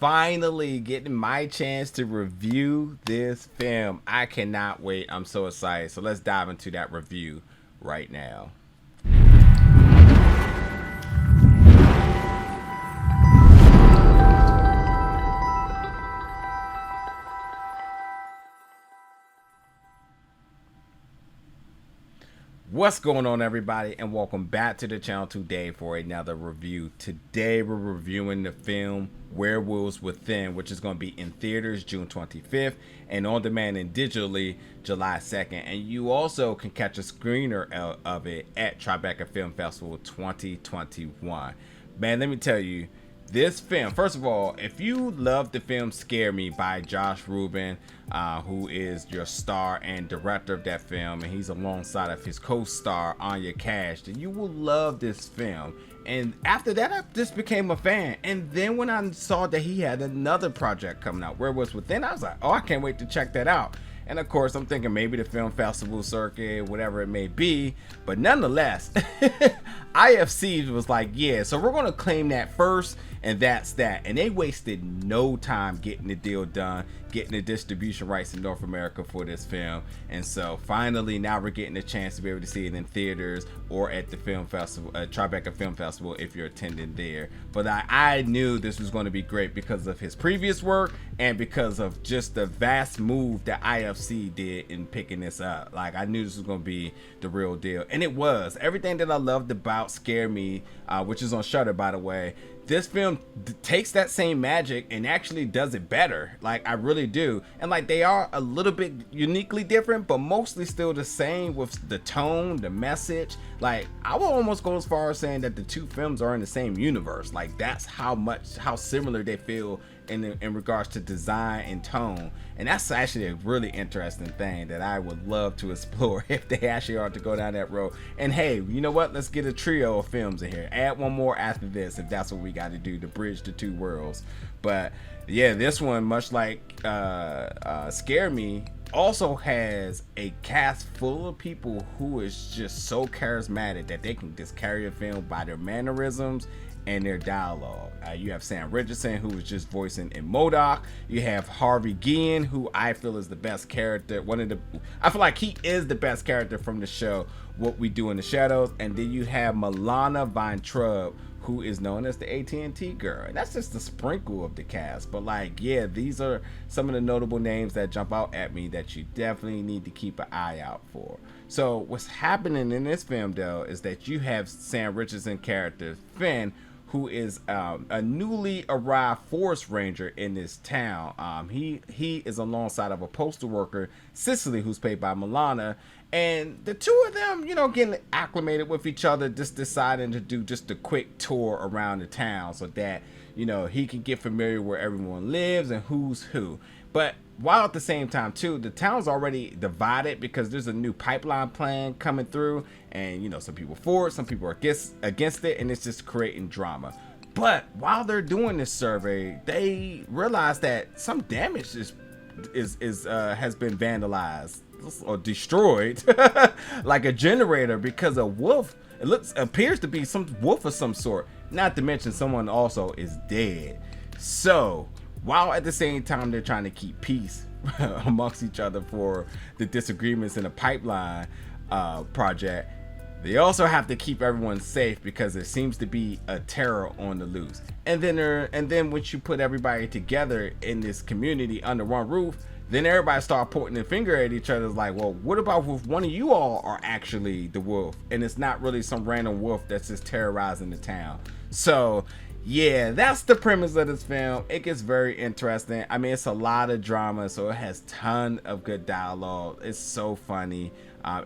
finally getting my chance to review this film. I cannot wait. I'm so excited. So let's dive into that review right now. What's going on, everybody, and welcome back to the channel today for another review. Today we're reviewing the film Werewolves Within, which is going to be in theaters June 25th and on demand and digitally July 2nd. And you also can catch a screener of it at Tribeca Film Festival 2021. Man, let me tell you, this film, first of all, if you love the film Scare Me by Josh Ruben, who is your star and director of that film, and he's alongside of his co-star Anya Cash, then you will love this film. And after that, I just became a fan. And then when I saw that he had another project coming out, Werewolves Within, I was like, oh, I can't wait to check that out. And of course, I'm thinking maybe the film festival circuit, whatever it may be. But nonetheless, IFC was like, yeah, so we're going to claim that first, and that's that. And they wasted no time getting the deal done, getting the distribution rights in North America for this film. And so finally, now we're getting a chance to be able to see it in theaters or at the film festival, Tribeca Film Festival, if you're attending there. But I knew this was going to be great because of his previous work and because of just the vast move that IFC did in picking this up. Like, I knew this was going to be the real deal, and it was. Everything that I loved about Scare Me, which is on Shudder, by the way, this film takes that same magic and actually does it better. Like, I really do. And like, they are a little bit uniquely different, but mostly still the same with the tone, the message. Like, I will almost go as far as saying that the two films are in the same universe. Like, that's how similar they feel in regards to design and tone. And that's actually a really interesting thing that I would love to explore if they actually are to go down that road. And hey, you know what? Let's get a trio of films in here. Add one more after this if that's what we got to do to bridge the two worlds. But yeah, this one, much like Scare Me, also has a cast full of people who is just so charismatic that they can just carry a film by their mannerisms and their dialogue. You have Sam Richardson, who was just voicing in MODOK. You have Harvey Guillen, who I feel is the best character. I feel like he is the best character from the show, What We Do in the Shadows. And then you have Milana Vayntrub, who is known as the AT&T girl. And that's just a sprinkle of the cast. But like, yeah, these are some of the notable names that jump out at me that you definitely need to keep an eye out for. So what's happening in this film, though, is that you have Sam Richardson character Finn, who is a newly arrived forest ranger in this town. He is alongside of a postal worker, CECILY, who's played by Milana. And the two of them, you know, getting acclimated with each other, just deciding to do just a quick tour around the town so that, you know, he can get familiar where everyone lives and who's who. But while at the same time, too, the town's already divided because there's a new pipeline plan coming through. And, you know, some people for it, some people are against it, and it's just creating drama. But while they're doing this survey, they realize that some damage has been vandalized or destroyed, like a generator, because a wolf. It appears to be some wolf of some sort. Not to mention someone also is dead. So while at the same time they're trying to keep peace amongst each other for the disagreements in the pipeline project, they also have to keep everyone safe because there seems to be a terror on the loose. And then once you put everybody together in this community under one roof, then everybody start pointing their finger at each other, like, well, what about if one of you all are actually the wolf and it's not really some random wolf that's just terrorizing the town? So yeah, that's the premise of this film. It gets very interesting. I mean, it's a lot of drama, so it has ton of good dialogue. It's so funny.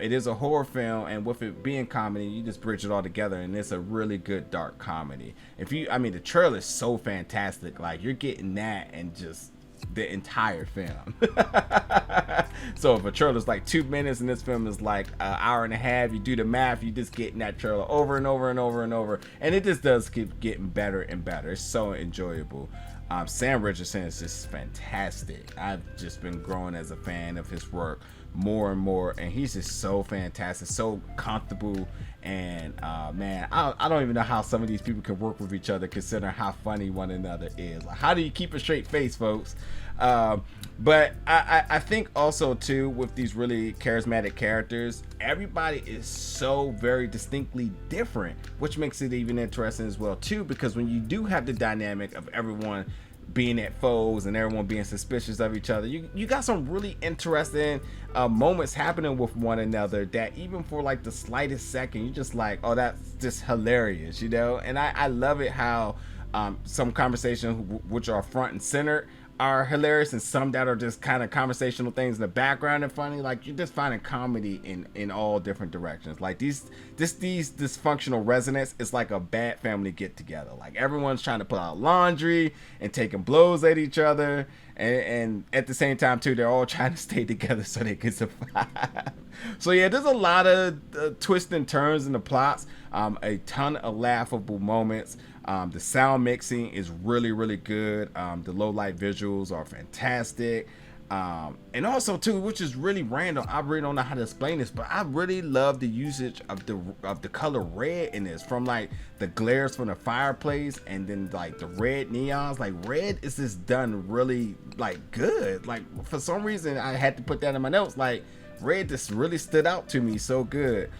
It is a horror film, and with it being comedy, you just bridge it all together, and it's a really good dark comedy. The trailer is so fantastic. Like, you're getting that and just the entire film. So if a trailer is like 2 minutes and this film is like an hour and a half, you do the math, you just getting that trailer over and over and over and over, and it just does keep getting better and better. It's so enjoyable. Sam Richardson is just fantastic. I've just been growing as a fan of his work more and more, and he's just so fantastic, so comfortable. And man, I don't even know how some of these people can work with each other, considering how funny one another is. Like, how do you keep a straight face, folks? But I think also too, with these really charismatic characters, everybody is so very distinctly different, which makes it even interesting as well too, because when you do have the dynamic of everyone being at foes and everyone being suspicious of each other, you got some really interesting moments happening with one another that even for like the slightest second, you're just like, oh, that's just hilarious, you know? And I love it how some conversations which are front and center are hilarious, and some that are just kind of conversational things in the background and funny. Like, you're just finding comedy in all different directions. Like these dysfunctional residents is like a bad family get together. Like, everyone's trying to put out laundry and taking blows at each other, and at the same time too, they're all trying to stay together so they can survive. So yeah, there's a lot of twists and turns in the plots, a ton of laughable moments. The sound mixing is really, really good. The low light visuals are fantastic. And also too, which is really random, I really don't know how to explain this, but I really love the usage of the color red in this, from like the glares from the fireplace and then like the red neons. Like, red is just done really like good. Like, for some reason I had to put that in my notes. Like, red just really stood out to me so good.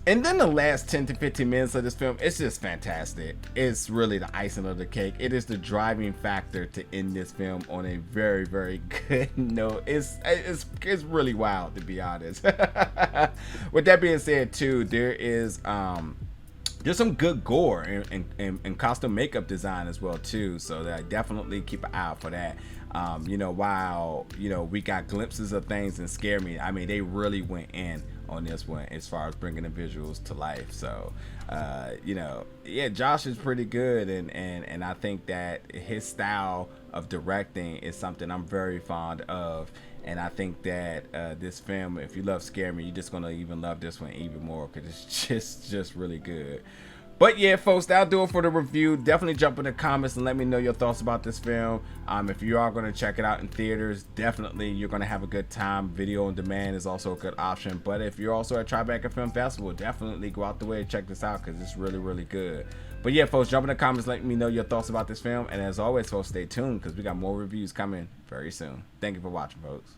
And then the last 10 to 15 minutes of this film, it's just fantastic. It's really the icing of the cake. It is the driving factor to end this film on a very, very good note. It's really wild, to be honest. With that being said too, there's some good gore and costume makeup design as well too, so that I definitely keep an eye out for that. While we got glimpses of things and Scare Me, I mean, they really went in on this one as far as bringing the visuals to life. So yeah, Josh is pretty good, and I think that his style of directing is something I'm very fond of. And I think that this film, if you love Scare Me, you're just gonna even love this one even more, because it's just really good. But yeah, folks, that'll do it for the review. Definitely jump in the comments and let me know your thoughts about this film. If you are going to check it out in theaters, definitely you're going to have a good time. Video on demand is also a good option. But if you're also at Tribeca Film Festival, definitely go out the way and check this out, because it's really, really good. But yeah, folks, jump in the comments, let me know your thoughts about this film. And as always, folks, stay tuned, because we got more reviews coming very soon. Thank you for watching, folks.